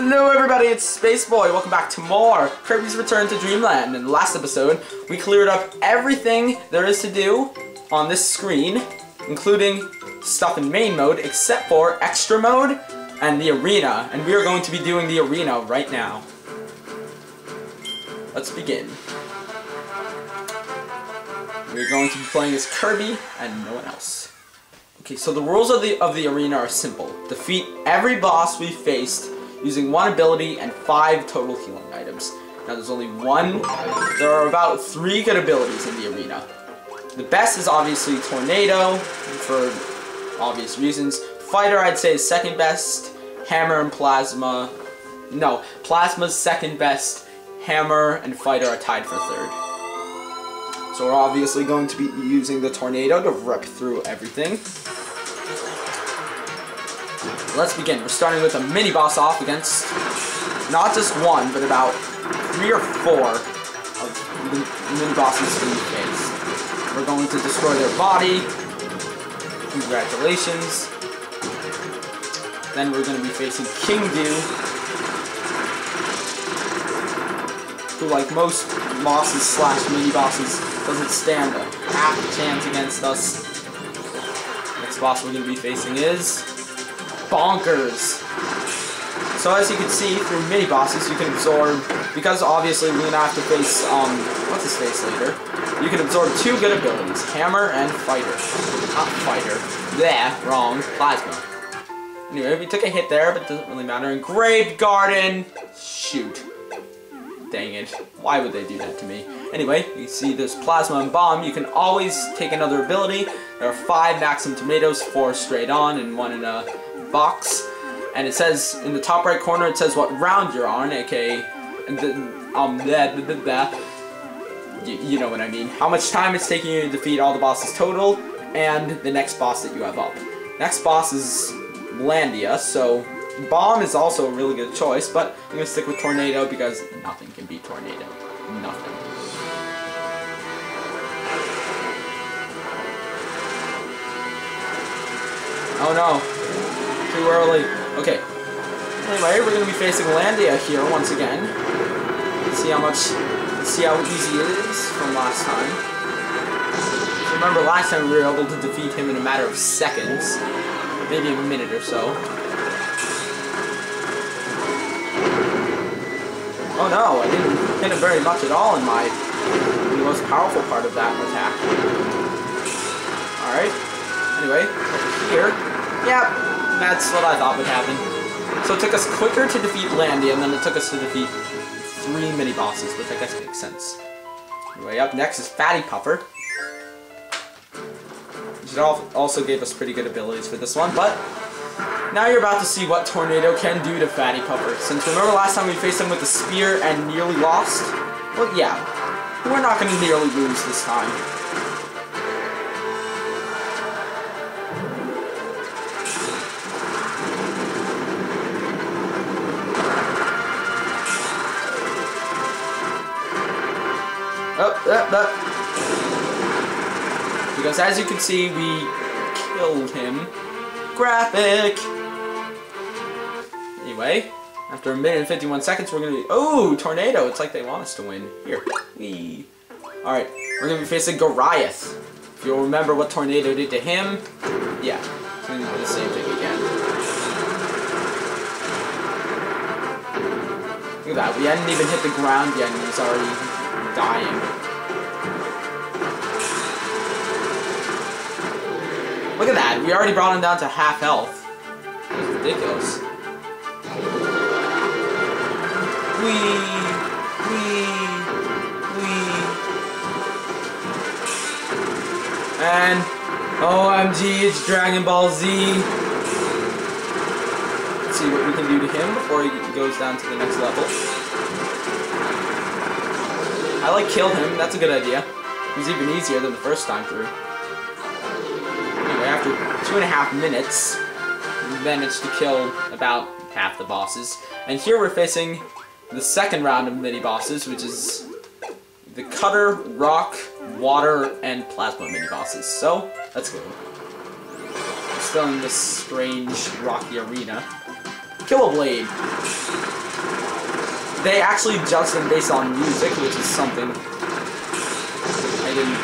Hello everybody, it's Space Boy. Welcome back to more Kirby's Return to Dreamland. In the last episode, we cleared up everything there is to do on this screen, including stuff in main mode, except for extra mode and the arena. And we are going to be doing the arena right now. Let's begin. We're going to be playing as Kirby and no one else. Okay, so the rules of the arena are simple. Defeat every boss we faced using one ability and 5 total healing items. Now there's only one. There are about 3 good abilities in the arena. The best is obviously Tornado, for obvious reasons. Fighter I'd say is second best. Hammer and Plasma. No, Plasma's second best. Hammer and Fighter are tied for third. So we're obviously going to be using the Tornado to rip through everything. Let's begin. We're starting with a mini-boss off against not just one, but about 3 or 4 of the mini-bosses we face. We're going to destroy their body. Congratulations. Then we're going to be facing King Doo, who, like most bosses slash mini-bosses, doesn't stand a half a chance against us. Next boss we're going to be facing is Bonkers. So as you can see, through mini-bosses you can absorb, because obviously we're going to have to face, what's his face later, you can absorb 2 good abilities, Hammer and Fighter. Not Fighter. Bleh, wrong. Plasma. Anyway, we took a hit there, but it doesn't really matter. And Grape Garden! Shoot. Dang it. Why would they do that to me? Anyway, you see there's Plasma and Bomb. You can always take another ability. There are 5 maximum tomatoes, 4 straight on, and 1 in a box. And it says, in the top right corner, it says what round you're on, aka, you know what I mean. How much time it's taking you to defeat all the bosses total, and the next boss that you have up. Next boss is Landia, so Bomb is also a really good choice, but I'm going to stick with Tornado because nothing can beat Tornado. Nothing. Oh no. Too early. Okay. Anyway, we're going to be facing Landia here once again. See how easy it is from last time. Remember last time we were able to defeat him in a matter of seconds. Maybe a minute or so. Oh no, I didn't hit him very much at all in the most powerful part of that attack. Alright. Anyway, here. Yep, that's what I thought would happen. So it took us quicker to defeat Landia, and then it took us to defeat 3 mini-bosses, which I guess makes sense. Anyway, up next is Fatty Puffer. Which also gave us pretty good abilities for this one, but now you're about to see what Tornado can do to Fatty Puffer. Since remember last time we faced him with the spear and nearly lost? Well, yeah, we're not going to nearly lose this time. Because as you can see, we killed him. Graphic! Anyway, after 1 minute and 51 seconds, we're gonna be... Oh, Tornado! It's like they want us to win. Here. Whee! Alright, we're gonna be facing Goriath. If you'll remember what Tornado did to him, yeah, it's gonna do the same thing again. Look at that, we hadn't even hit the ground yet, and he's already dying. Look at that, we already brought him down to half health. That's ridiculous. And OMG, it's Dragon Ball Z. Let's see what we can do to him before he goes down to the next level. I like killed him, that's a good idea. It was even easier than the first time through. Anyway, after 2.5 minutes, we managed to kill about half the bosses. And here we're facing the second round of mini-bosses, which is the Cutter, Rock, Water, and Plasma mini-bosses. So, let's go. We're still in this strange, rocky arena. Kill a Blade! they actually judge them based on music, which is something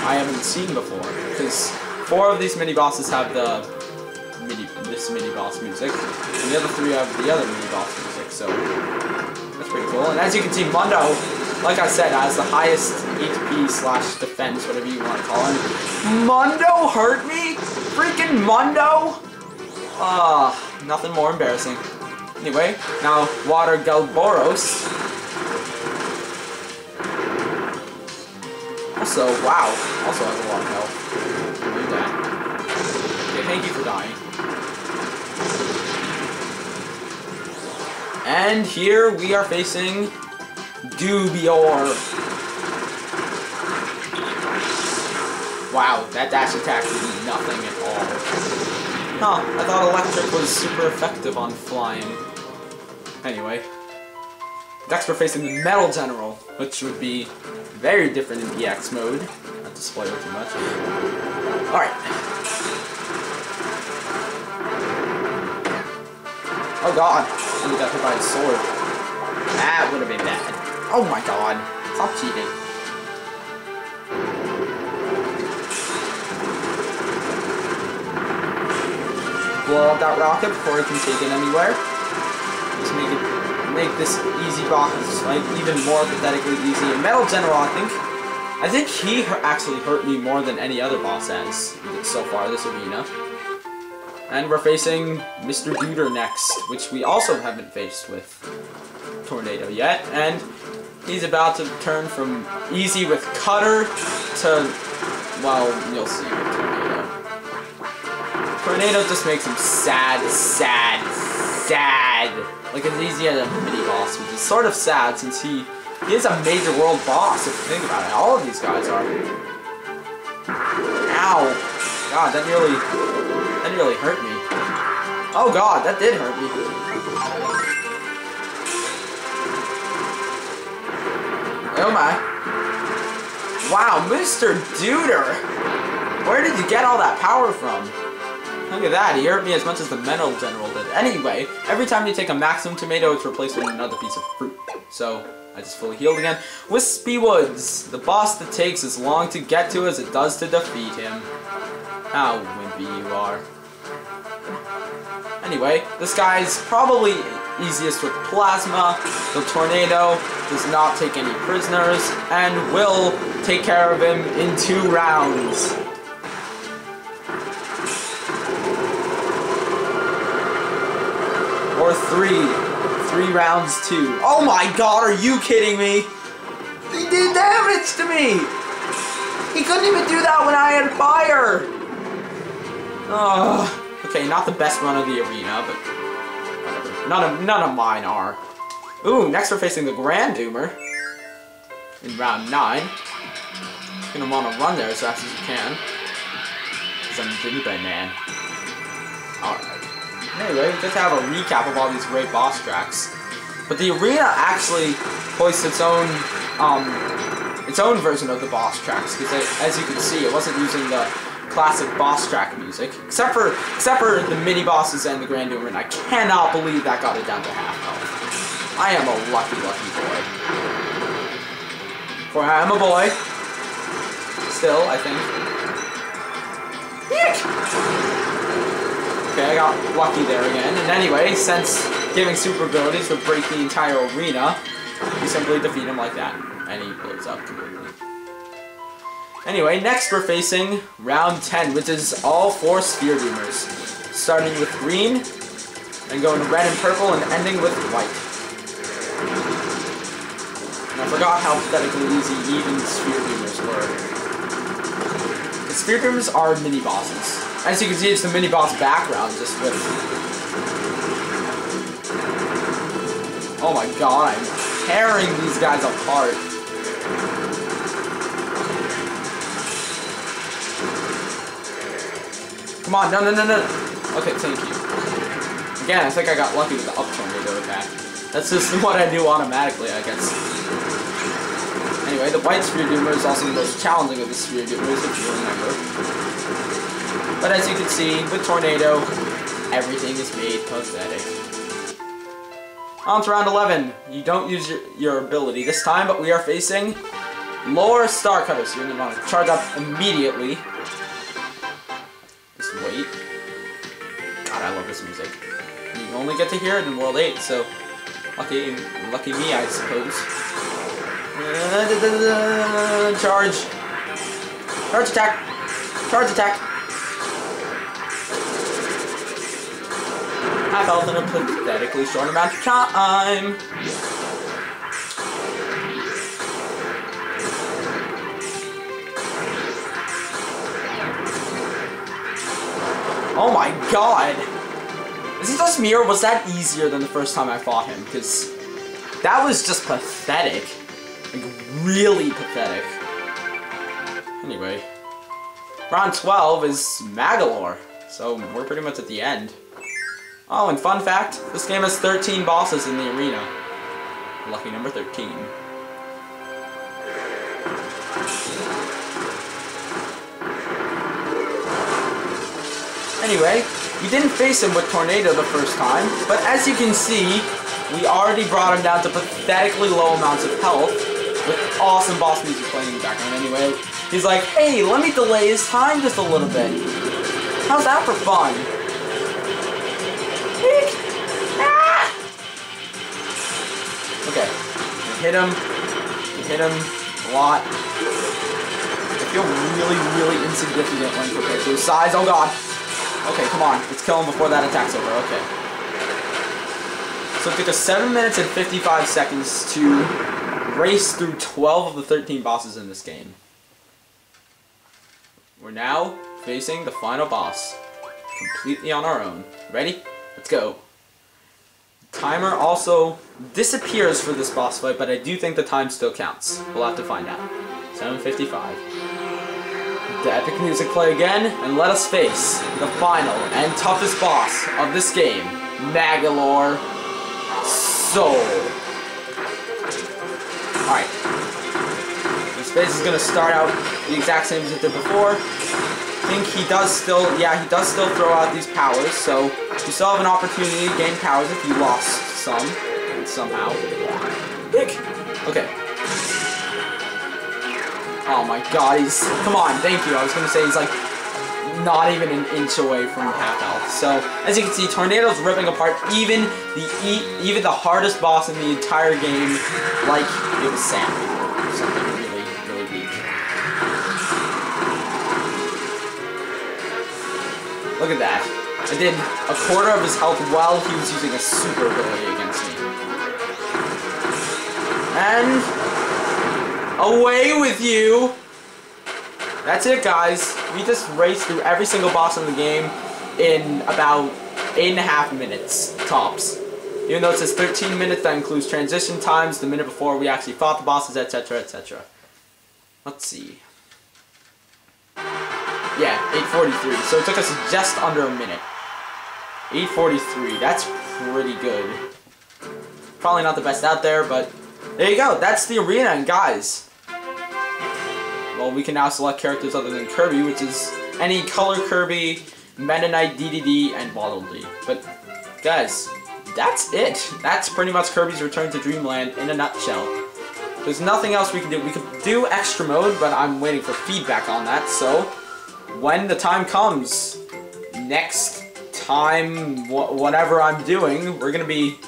I haven't seen before. Because 4 of these mini bosses have this mini boss music, and the other 3 have the other mini boss music. So that's pretty cool. And as you can see, Mundo, like I said, has the highest HP / defense, whatever you want to call him. Mundo hurt me? Freaking Mundo? Nothing more embarrassing. Anyway, now Water Galboros. Also, wow, also has a lot of health. Read that. Okay, thank you for dying. And here we are facing Dubior. Wow, that dash attack did nothing at all. Huh, I thought electric was super effective on flying. Anyway. Next we're facing the Metal General, which would be very different in EX mode. Not to spoil too much. Alright. Oh god, I got hit by a sword. That would have been bad. Oh my god, stop cheating. Blow up that rocket before it can take it anywhere. Just make this easy boss like even more pathetically easy. And Metal General, I think he actually hurt me more than any other boss has so far this arena. And we're facing Mr. Dooter next, which we also haven't faced with Tornado yet. And he's about to turn from easy with Cutter to, well, you'll see with Tornado. Tornado just makes him sad. Like it's easy as a mini-boss, which is sort of sad since he is a major world boss, if you think about it. All of these guys are. Ow! God, that really hurt me. Oh god, that did hurt me. Oh my. Wow, Mr. Dooter! Where did you get all that power from? Look at that, he hurt me as much as the Metal General did. Anyway, every time you take a maximum tomato, it's replaced with another piece of fruit. So, I just fully healed again. Whispy Woods, the boss that takes as long to get to as it does to defeat him. How wimpy you are. Anyway, this guy's probably easiest with Plasma. The Tornado does not take any prisoners, and will take care of him in 2 rounds. Or 3 rounds too. Oh my god, are you kidding me? He did damage to me! He couldn't even do that when I had fire! Okay, not the best run of the arena, but whatever. None of mine are. Ooh, next we're facing the Grand Doomer in round 9. You're gonna want to run there as fast as you can. Because I'm Dreamland man. Alright. Anyway, just to have a recap of all these great boss tracks. But the arena actually hoists its own version of the boss tracks, because as you can see, it wasn't using the classic boss track music, except for the mini bosses and the Grand Doomer, and I cannot believe that got it down to half health. I am a lucky boy. For I am a boy. Still, I think. Eek! Okay, I got lucky there again. And anyway, since giving super abilities would break the entire arena, you simply defeat him like that. And he blows up completely. Anyway, next we're facing round 10, which is all 4 Sphere Doomers. Starting with green, and going to red and purple, and ending with white. And I forgot how pathetically easy even Sphere Doomers were. The Sphere Doomers are mini-bosses. As you can see, it's the mini-boss background, just with... Oh my god, I'm tearing these guys apart. Come on, no. Okay, thank you. Again, I think I got lucky with the up tornado attack. That's just what I do automatically, I guess. Anyway, the white Sphere Doomer is also the most challenging of the Sphere Doomers, if you remember. But as you can see, with Tornado, everything is made pathetic. On to round 11. You don't use your ability this time, but we are facing lower Starcutter, so you're going to want to charge up immediately. Just wait. God, I love this music. You only get to hear it in World 8, so lucky me, I suppose. Charge. Charge attack. Charge attack. Half health in a pathetically short amount of time. Oh my god! Is it just me, or was that easier than the first time I fought him? Because that was just pathetic. Like, really pathetic. Anyway. Round 12 is Magolor. So, we're pretty much at the end. Oh, and fun fact, this game has 13 bosses in the arena. Lucky number 13. Anyway, we didn't face him with Tornado the first time, but as you can see, we already brought him down to pathetically low amounts of health, with awesome boss music playing in the background anyway. He's like, hey, let me delay his time just a little bit. How's that for fun? Ah! Okay, hit him a lot. I feel really, really insignificant when compared to his size. Oh god. Okay, come on. Let's kill him before that attack's over. Okay. So it took us 7 minutes and 55 seconds to race through 12 of the 13 bosses in this game. We're now facing the final boss. Completely on our own. Ready? Let's go. The timer also disappears for this boss fight, but I do think the time still counts. We'll have to find out. 7:55. The epic music play again, and let us face the final and toughest boss of this game, Magolor Soul. Alright. This phase is gonna start out the exact same as it did before. I think he does still throw out these powers, so you still have an opportunity to gain powers if you lost some, somehow. Okay. Oh my god, come on, thank you. I was gonna say he's like not even an inch away from half health. So as you can see, Tornado's ripping apart even the hardest boss in the entire game, like it was sand or something really, really weak. Look at that. I did a quarter of his health while he was using a super ability against me. And away with you! That's it, guys. We just raced through every single boss in the game in about 8.5 minutes, tops. Even though it says 13 minutes, that includes transition times, the minute before we actually fought the bosses, etc., etc. Let's see. Yeah, 8:43. So it took us just under a minute. 8:43. That's pretty good. Probably not the best out there, but there you go. That's the arena, and guys, well, we can now select characters other than Kirby, which is any color Kirby, Meta Knight, DDD, and Waddle Dee. But, guys, that's it. That's pretty much Kirby's Return to Dreamland in a nutshell. There's nothing else we can do. We could do extra mode, but I'm waiting for feedback on that, so when the time comes, next time, whatever I'm doing, we're going to be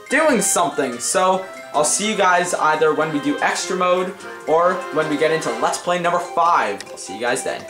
doing something. So I'll see you guys either when we do extra mode or when we get into Let's Play number 5. I'll see you guys then.